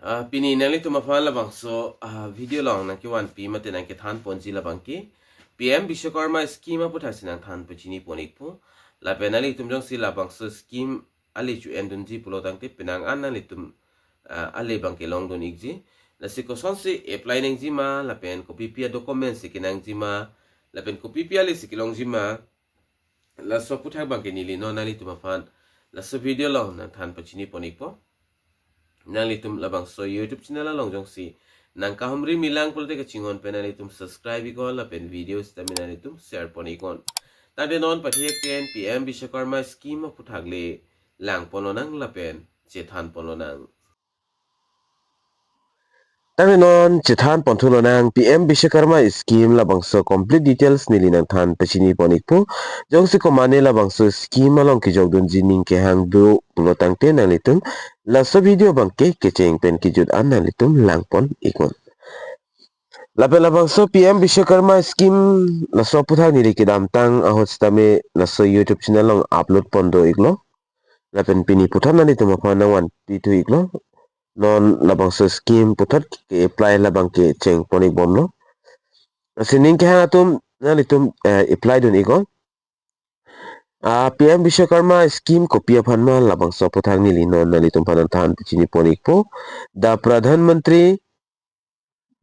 Pini nali tu mafan labang so video long na ki 1P mate na ki than ponji labang ki PM Vishwakarma scheme pu thasi nang than puchini ponik pu la penali tum jong si labang so scheme ali chu endun ji pulo tang ti pinang an nali tum ali bang ke long don ikji la si ko son si apply nang ji ma la pen ko PPA document si kinang ji ma la pen ko PPA li si kilong ji ma la so pu thak bang ke nili no nali tu mafan la so video long na than puchini ponik po nalitum labang so YouTube channel long jong si nang kahumri milang pulte ka chingon pe nalitum subscribe ko la pen videos tami nalitum share pon ikon tade non pathiek ten PM Vishwakarma scheme puthagle lang pononang la pen chethan pononang tame non chethan pontulonang PM Vishwakarma scheme labangso complete details nilinang than pachini ponikpo jongsi ko mane labangso scheme along ki jogdun jining ke hang do pulotang te nalitum la so video bangke kecheng pen ki jud an nalitum langpon ikon lape labangso PM Vishwakarma scheme la so puthak nili ki damtang ahots tame la so YouTube channel long upload pondo iklo lapen pini puthan nalitum apana 1P2 iklo non labang so scheme putat ke apply labang ke cheng ponik bomlo sining ke hatum nalitum apply dun igon PM Vishwakarma scheme ko pia phanma labang so puthang nili non nalitum phanan than pichini ponik po the Pradhan Mantri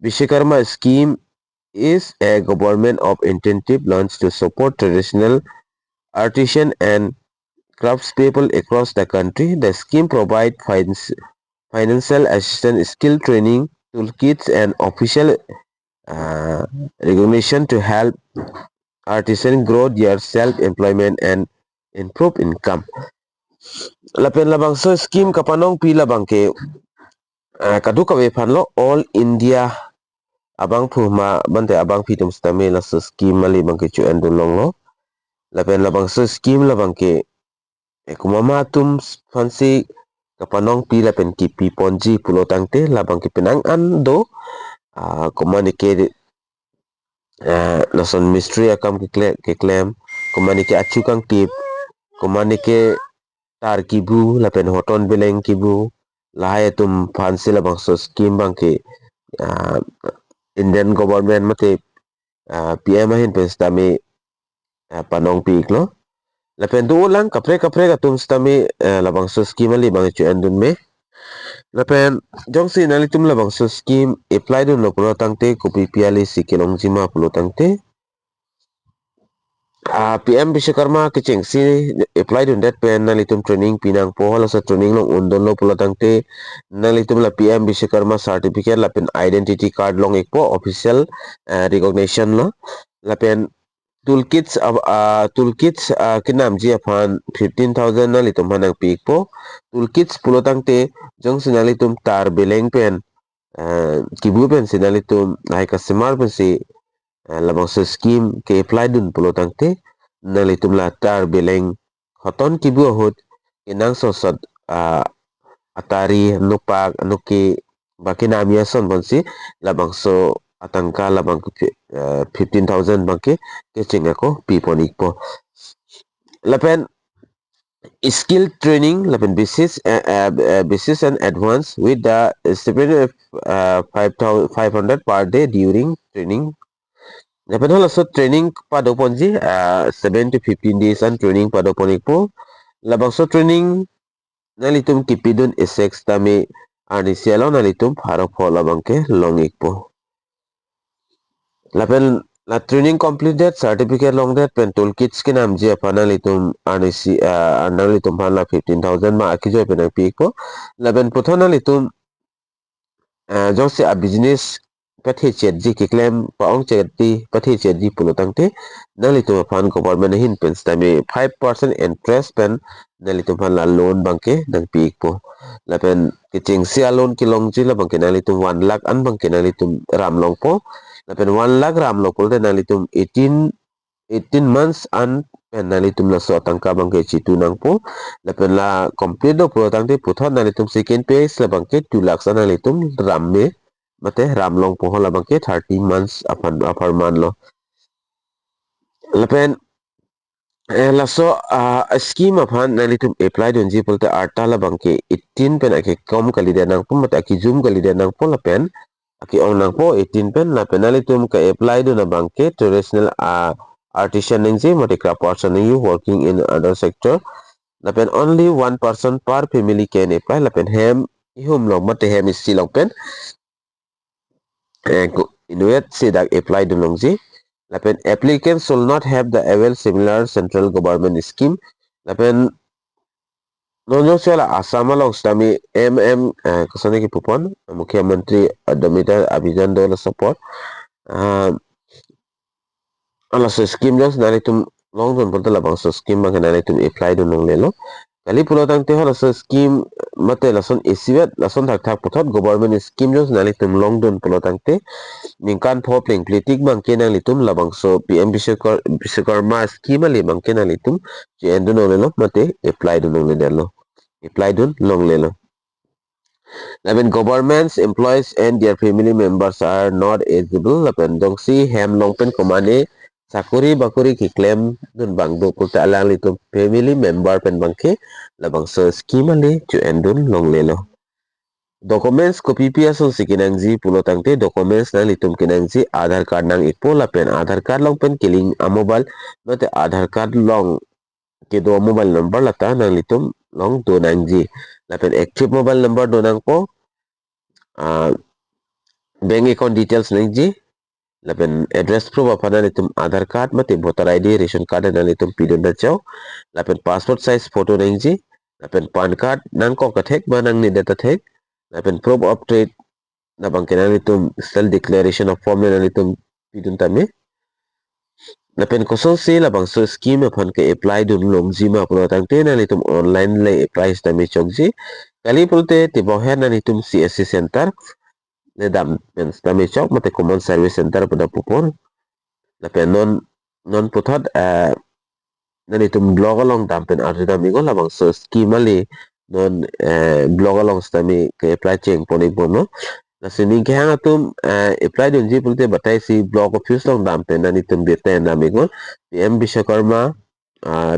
Vishwakarma scheme is a government of intensive launch to support traditional artisan and craftspeople across the country. The scheme provides financial assistance, skill training, toolkits, and official uh, recognition to help artisans grow their self-employment and improve income. Lapen labang so scheme kapanong pila bangke kadu kawe panlo all India abang phuma bante abang pitum stame la so scheme mali bangke chu endulong lo lapen labang so scheme la bangke kumama tum fansi kapanong pila pen kipi ponji pulo tangte labang ke penang ando komanike nason mystery akam ke claim komanike achu kang tip komanike tar kibu lapen hoton beleng kibu lahai tum fansi labang so scheme bangke Indian government mate PM ahin penstami panong pik lo lapen tu ulang kapre ka tum stami labang so scheme ali bang chu endun me lapen jong si nalitum labang so scheme apply dun lo pulo tangte kopi piali sikilong jima pulo tangte PM Vishwakarma kecheng si apply dun that pen nalitum training pinang po hala sa training long undon lo pulo tangte nalitum la PM Vishwakarma certificate lapen identity card long ekpo official recognition lo lapen toolkits kinam ji aphan 15,000 nalitum hanang pik po toolkits pulo tangte jong sinalitum tar beleng pen kibu pen sinalitum hai customer pen si labang so scheme ke apply dun pulo tangte nalitum la tar beleng hoton kibu ahut inang sosot atari nupak nuki bakinamia son bonsi labang so atangka labang 15,000 bangke kecheng ako piponik po lapen skill training lapen basis and advance with the stipend 500 per day during training lapen also training pada ponji 7 to 15 days and training pada ponik po labang so training nalitum kipidun essex tami arnisialo nalitum haro po labang ke longik po lapen la training completed certificate long that pen toolkits ke nam je apana litum anisi analitum pan la 15,000 ma akijo pen pik po lapen puthona litum jose a business pathe chet ji ke claim pa ong chet di pathe chet ji pulo tangte nalitum pan government hin pen stami 5% interest pen nalitum pan la loan bangke dang pik po lapen keching sia loan kilong ji la bangke nalitum 1 lakh an bangke nalitum ram long po lapen 1 lakh ram lokol de nalitum 18 months an pen nalitum la so tangka bangke chitu nang po lapen la complete do pro tangte puthon nalitum second page la bangke 2 lakhs an nalitum ram me mate ram long po la bangke 30 months apan man lo lapen laso scheme aphan nalitum apply donji polte arta la bangke 18 pen ake kom kali de nang pum mata ki zoom kali de nang pol pen aki ong nang po 18 pen la penalitum ka apply do na bangke traditional artisan ningji mate craft person you working in other sector la pen only one person per family can apply la pen hem ihum long mate hem is silong pen inuet sidak apply do longji lapen applicants should not have the avail similar central government scheme lapen nono sela asam long stami kasane ki pupon mukhya mantri damita abhijan dola support ala so scheme jos nalitum long don ponta labang so scheme bang nalitum apply do nong lelo kali pulo tang te hola so scheme mate lason esiwet lason thak thak puthot government scheme jos nalitum long don pulo tang te mingkan pho pling politik bang kenang litum labang so pm biswakarma scheme ali bang kenang litum je endo no lelo mate apply do nong lelo apply do long lelo when governments employees and their family members are not eligible lapen dongsi hem longpen komane sakuri bakuri ki claim dun bang do kulta alang litum family member pen bangke labang so scheme ali ju endun long lelo documents ko PPS on sikinangji pulotangte documents na litum kinangji Aadhaar card nang ipo lapen Aadhaar card long pen kiling a mobile note Aadhaar card long ke do mobile number lata nang litum long do nangji lapen active mobile number do nang po bank account details nangji lapen address proof apana litum Aadhaar card mate voter ID ration card na litum pidon na chaw lapen passport size photo nangji lapen pan card nang ko kathek manang ni data thek lapen proof of trade na bangkena nitum self declaration of form na nitum pidun tami lapen kosong se la bang so scheme aphan ke apply dun long jima pro tang te na nitum online le apply tami chokji kali pulte te boher na nitum CSC center le dam pen tami chok mate common service center pada pupor lapen non puthot na nitum blog along dam pen arjuda mi go la bang so scheme ali non blog along tami ke apply cheng poni bono na sining ke hanga tum apply dun ji pulte batai si block office long dam pe nani tum bete na migo PM Biswakarma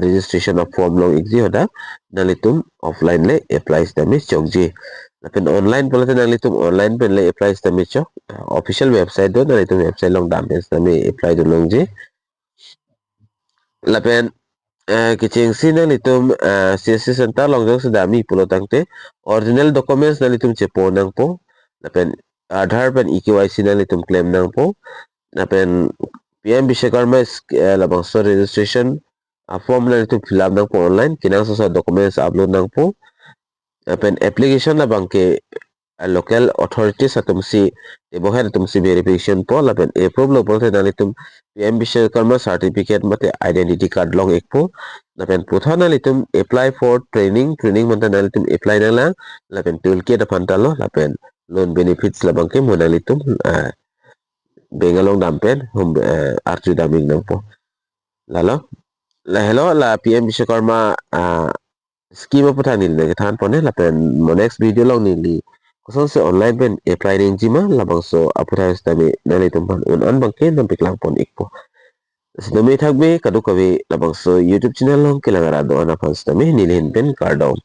registration of form long exi hoda nali tum offline le apply stami chokji lapen online pulte nali tum online pen le apply stami chok official website do nali tum website long dam pe stami apply dun long ji lapen kiching si nali tum CSC center long jong sedami pulo tangte original documents nali tum chepo nang po lapen Aadhaar pen EKYC na litum claim nang po na pen PM Biswakarma labang so registration form na litum fill up nang po online kinang sa documents upload nang po na pen application na bang ke local authorities atum si boher atum si verification po la pen approve lo po na litum PM Biswakarma certificate mate identity card long ek po na pen putha na litum apply for training mante na litum apply na lang la pen toolkit apantalo la pen loan benefits labang ke monalitum bengalong dampen hum arju daming nang po lalo la hello la PM Biswakarma scheme po thanil ne than pone la pen mo next video long ni kosong se online pen apply ring jima labang so apura stami nalitum pan un bang ke nam piklang pon ikpo Sedemi thakbe kadu kabe labang so YouTube channel long kilangarado ana fans tami nilhin pen cardom